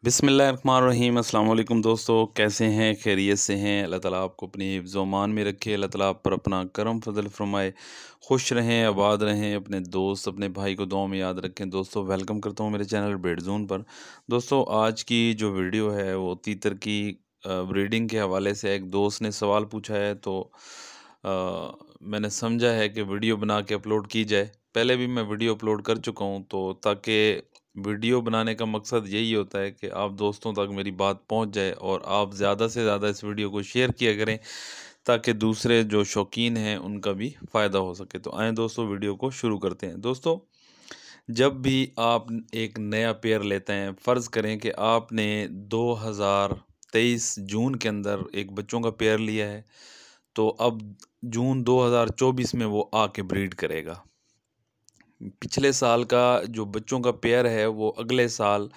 बिस्मिल्लाहिर्रहमानिर्रहीम। अस्सलाम वालेकुम दोस्तों, कैसे हैं? खैरियत से हैं? अल्लाह ताला आपको अपनी हिफ्ज़-ओ-अमान में रखे। अल्लाह ताला आप पर अपना करम फजल फरमाए। खुश रहें, आबाद रहें। अपने दोस्त, अपने भाई को दुआ में याद रखें। दोस्तों, वेलकम करता हूँ मेरे चैनल ब्रीड ज़ोन पर। दोस्तों, आज की जो वीडियो है वो तीतर की ब्रीडिंग के हवाले से एक दोस्त ने सवाल पूछा है, तो मैंने समझा है कि वीडियो बना के अपलोड की जाए। पहले भी मैं वीडियो अपलोड कर चुका हूँ, तो ताकि वीडियो बनाने का मकसद यही होता है कि आप दोस्तों तक मेरी बात पहुंच जाए और आप ज़्यादा से ज़्यादा इस वीडियो को शेयर किया करें, ताकि दूसरे जो शौकीन हैं उनका भी फ़ायदा हो सके। तो आएँ दोस्तों, वीडियो को शुरू करते हैं। दोस्तों, जब भी आप एक नया पेयर लेते हैं, फ़र्ज़ करें कि आपने 2023 जून के अंदर एक बच्चों का पेयर लिया है, तो अब जून 2024 में वो आके ब्रीड करेगा। पिछले साल का जो बच्चों का पेयर है वो अगले साल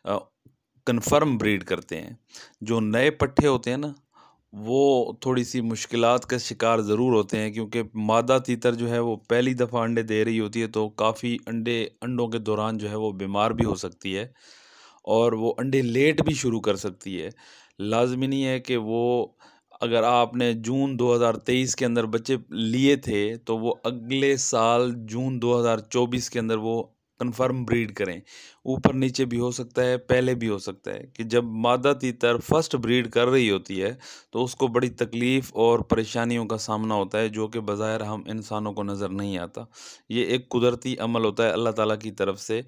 कन्फर्म ब्रीड करते हैं। जो नए पट्ठे होते हैं ना, वो थोड़ी सी मुश्किलात का शिकार ज़रूर होते हैं, क्योंकि मादा तीतर जो है वो पहली दफ़ा अंडे दे रही होती है, तो काफ़ी अंडों के दौरान जो है वो बीमार भी हो सकती है और वो अंडे लेट भी शुरू कर सकती है। लाज़मी नहीं है कि वो, अगर आपने जून 2023 के अंदर बच्चे लिए थे, तो वो अगले साल जून 2024 के अंदर वो कन्फर्म ब्रीड करें। ऊपर नीचे भी हो सकता है, पहले भी हो सकता है कि जब मादा तीतर फर्स्ट ब्रीड कर रही होती है, तो उसको बड़ी तकलीफ़ और परेशानियों का सामना होता है, जो कि बज़ाहिर हम इंसानों को नज़र नहीं आता। ये एक कुदरती अमल होता है अल्लाह ताला की तरफ से।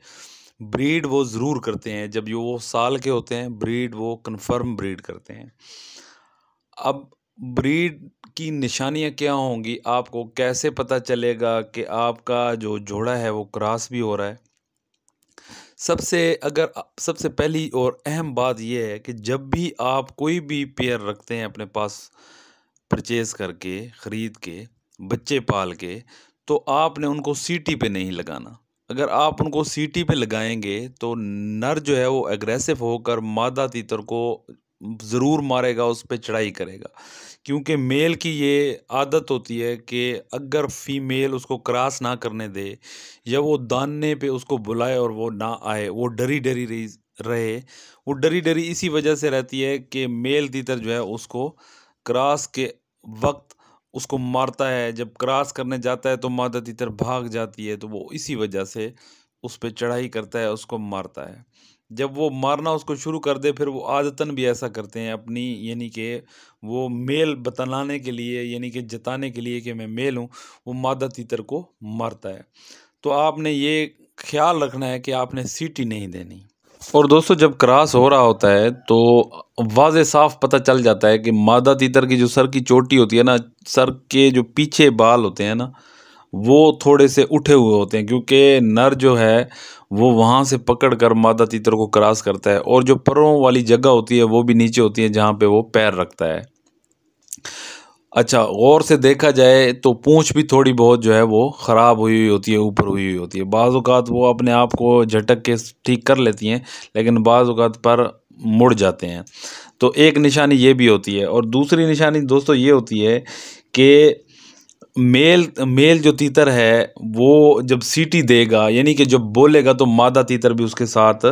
ब्रीड वो ज़रूर करते हैं, जब ये वो साल के होते हैं, ब्रीड वो कन्फर्म ब्रीड करते हैं। अब ब्रीड की निशानियाँ क्या होंगी, आपको कैसे पता चलेगा कि आपका जो जोड़ा है वो क्रॉस भी हो रहा है? सबसे पहली और अहम बात ये है कि जब भी आप कोई भी पेयर रखते हैं अपने पास, परचेज़ करके, ख़रीद के, बच्चे पाल के, तो आपने उनको सीटी पे नहीं लगाना। अगर आप उनको सीटी पे लगाएँगे, तो नर जो है वो एग्रेसिव होकर मादा तीतर को ज़रूर मारेगा, उस पे चढ़ाई करेगा। क्योंकि मेल की ये आदत होती है कि अगर फीमेल उसको क्रॉस ना करने दे, या वो दाने पे उसको बुलाए और वो ना आए, वो डरी-डरी रहे। वो डरी-डरी इसी वजह से रहती है कि मेल तीतर जो है उसको क्रॉस के वक़्त उसको मारता है। जब क्रॉस करने जाता है तो मादा तीतर भाग जाती है, तो वो इसी वजह से उस पे चढ़ाई करता है, उसको मारता है। जब वो मारना उसको शुरू कर दे, फिर वो आदतन भी ऐसा करते हैं अपनी, यानी कि वो मेल बतलाने के लिए, यानी कि जताने के लिए कि मैं मेल हूँ, वो मादा तीतर को मारता है। तो आपने ये ख्याल रखना है कि आपने सीटी नहीं देनी। और दोस्तों, जब क्रॉस हो रहा होता है तो वाज़े साफ पता चल जाता है कि मादा तीतर की जो सर की चोटी होती है ना, सर के जो पीछे बाल होते हैं ना, वो थोड़े से उठे हुए होते हैं, क्योंकि नर जो है वो वहाँ से पकड़ कर मादा तीतर को क्रॉस करता है, और जो परों वाली जगह होती है वो भी नीचे होती है, जहाँ पे वो पैर रखता है। अच्छा, गौर से देखा जाए तो पूँछ भी थोड़ी बहुत जो है वो ख़राब हुई हुई होती है, ऊपर हुई हुई होती है। बाज़ औक़ात वो अपने आप को झटक के ठीक कर लेती हैं, लेकिन बाज़ औक़ात पर मुड़ जाते हैं। तो एक निशानी ये भी होती है, और दूसरी निशानी दोस्तों ये होती है कि मेल मेल जो तीतर है वो जब सीटी देगा, यानी कि जब बोलेगा, तो मादा तीतर भी उसके साथ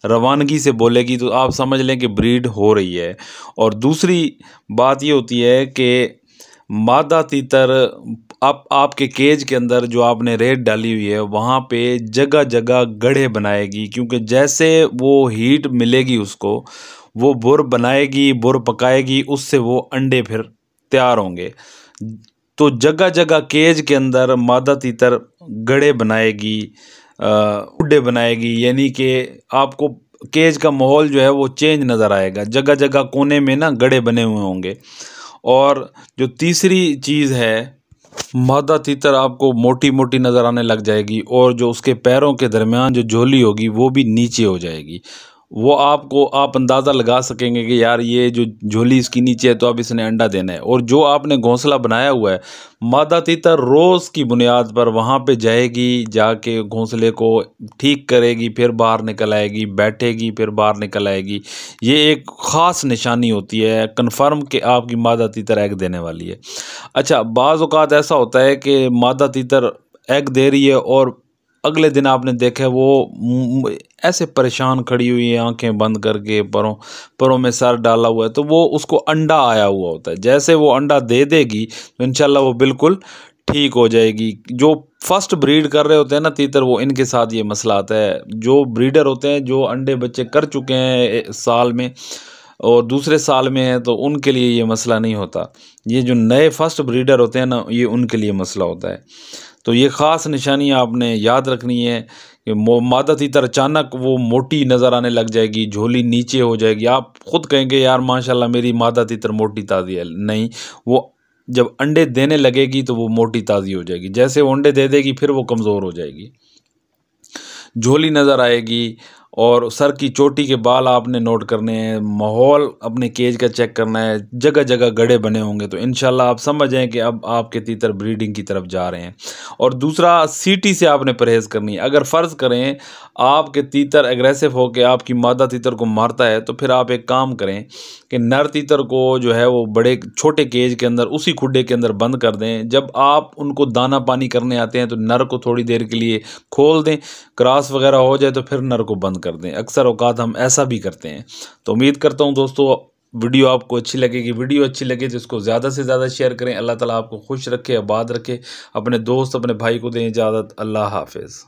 रवानगी से बोलेगी, तो आप समझ लें कि ब्रीड हो रही है। और दूसरी बात ये होती है कि मादा तीतर आपके केज के अंदर जो आपने रेत डाली हुई है, वहाँ पे जगह जगह गड्ढे बनाएगी, क्योंकि जैसे वो हीट मिलेगी उसको, वो बुर बनाएगी, बुर पकाएगी, उससे वो अंडे फिर तैयार होंगे। तो जगह जगह केज के अंदर मादा तीतर गड्ढे बनाएगी, गड्ढे बनाएगी, यानी कि आपको केज का माहौल जो है वो चेंज नज़र आएगा। जगह जगह कोने में ना गड्ढे बने हुए होंगे। और जो तीसरी चीज़ है, मादा तीतर आपको मोटी मोटी नज़र आने लग जाएगी, और जो उसके पैरों के दरमियान जो झोली होगी वो भी नीचे हो जाएगी। वो आप अंदाज़ा लगा सकेंगे कि यार ये जो झोली इसकी नीचे है, तो अब इसने अंडा देना है। और जो आपने घोंसला बनाया हुआ है, मादा तीतर रोज़ की बुनियाद पर वहाँ पे जाएगी, जाके घोंसले को ठीक करेगी, फिर बाहर निकल आएगी, बैठेगी, फिर बाहर निकल आएगी। ये एक ख़ास निशानी होती है कन्फर्म कि आपकी मादा तीतर एग देने वाली है। अच्छा, बाज़ औक़ात ऐसा होता है कि मादा तीतर एग दे रही है और अगले दिन आपने देखा है वो ऐसे परेशान खड़ी हुई है, आंखें बंद करके, परों में सर डाला हुआ है, तो वो उसको अंडा आया हुआ होता है। जैसे वो अंडा दे देगी तो इंशाल्लाह वो बिल्कुल ठीक हो जाएगी। जो फर्स्ट ब्रीड कर रहे होते हैं ना तीतर, वो इनके साथ ये मसला आता है। जो ब्रीडर होते हैं जो अंडे बच्चे कर चुके हैं साल में और दूसरे साल में है, तो उनके लिए ये मसला नहीं होता। ये जो नए फर्स्ट ब्रीडर होते हैं ना, ये उनके लिए मसला होता है। तो ये ख़ास निशानी आपने याद रखनी है कि मादा तीतर अचानक वो मोटी नज़र आने लग जाएगी, झोली नीचे हो जाएगी। आप खुद कहेंगे यार माशाल्लाह मेरी मादा तीतर मोटी ताज़ी है। नहीं, वो जब अंडे देने लगेगी तो वो मोटी ताज़ी हो जाएगी। जैसे वो अंडे दे देगी फिर वो कमज़ोर हो जाएगी, झोली नज़र आएगी। और सर की चोटी के बाल आपने नोट करने हैं, माहौल अपने केज का चेक करना है, जगह जगह गड्ढे बने होंगे, तो इंशाल्लाह आप समझ जाएं कि अब आपके तीतर ब्रीडिंग की तरफ जा रहे हैं। और दूसरा, सीटी से आपने परहेज़ करनी है। अगर फ़र्ज़ करें आपके तीतर एग्रेसिव होकर आपकी मादा तीतर को मारता है, तो फिर आप एक काम करें कि नर तीतर को जो है वो बड़े छोटे केज के अंदर, उसी खुड्डे के अंदर बंद कर दें। जब आप उनको दाना पानी करने आते हैं तो नर को थोड़ी देर के लिए खोल दें, क्रॉस वगैरह हो जाए तो फिर नर को बंद कर दें। अक्सर औकात हम ऐसा भी करते हैं। तो उम्मीद करता हूँ दोस्तों वीडियो आपको अच्छी लगेगी। वीडियो अच्छी लगे तो इसको ज़्यादा से ज़्यादा शेयर करें। अल्लाह ताला आपको खुश रखे, आबाद रखे। अपने दोस्त, अपने भाई को दें इजाज़त। अल्लाह हाफिज़।